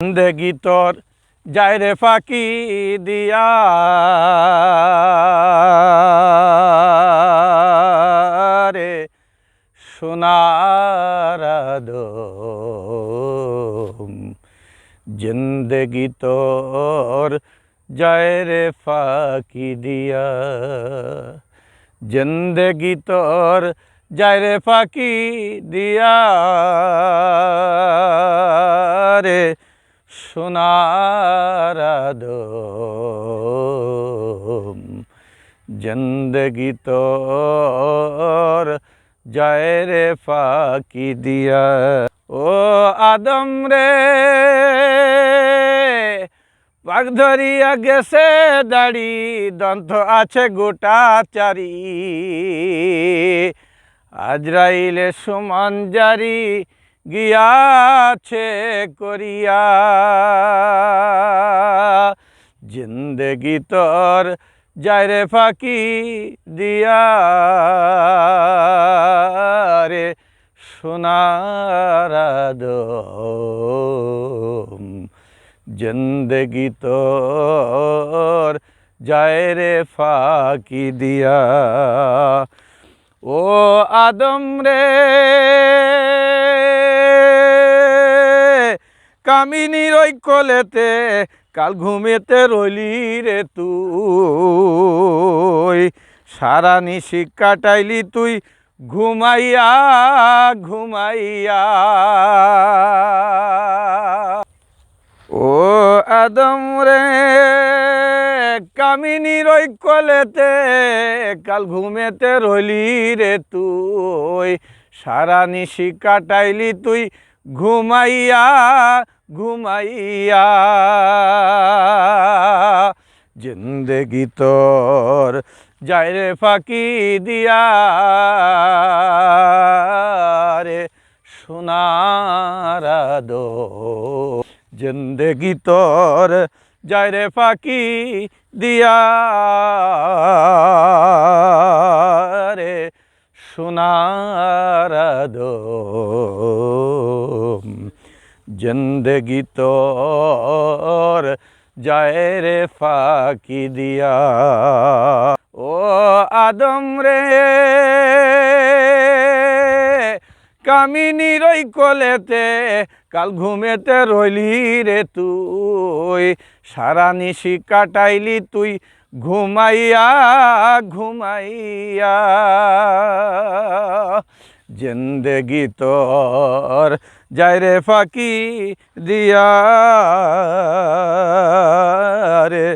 জিন্দেগি তোর যায় রে ফাঁকি দিয়া রে সোনার আদম। জিন্দেগি তোর যায় রে ফাঁকি দিয়া, জিন্দেগি তোর যায় রে ফাঁকি দিয়া রে সোনার আদম। জিন্দেগি তোর যায় রে ফাঁকি দিয়া। ও আদম রে পাক ধরিয়া গেছে দাড়ি, দন্ত আছে গোটা চারি, আজরাইলে সমান জারি গিয়াছে করিয়া। জিন্দেগি তোর যায় রে ফাঁকি দিয়া রে সোনার আদম। জিন্দেগি তোর যায় রে ফাঁকি দিয়া। ও আদম রে কামিনীর ওই কোলেতে কাল ঘুমেতে রইলি রে তুই, সারা নিশি কাটাইলি তুই ঘুমাইয়া ঘুমাইয়া। ও আদম রে কামিনীর ওই কোলেতে কাল ঘুমেতে রইলি রে তুই, সারা নিশি কাটাইলি তুই ঘুমাইয়া ঘুমাইয়া। জিন্দেগি তোর যায় রে ফাঁকি দিয়া রে সোনার আদম। জিন্দেগি তোর যায় রে ফাঁকি দিয়া রে সোনার আদম। জিন্দেগি তোর যায় রে ফাঁকি দিয়া। ও আদম রে কামিনীর ওই কোলেতে কাল ঘুমেতে রইলি রে তুই, সারা নিশি কাটাইলি তুই ঘুমাইয়া ঘুমাইয়া। জিন্দেগি তোর যায় রে ফাঁকি দিয়া রে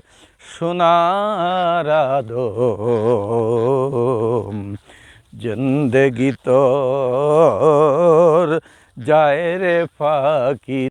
সোনার আদম। জিন্দেগি তোর যায় রে ফাঁকি।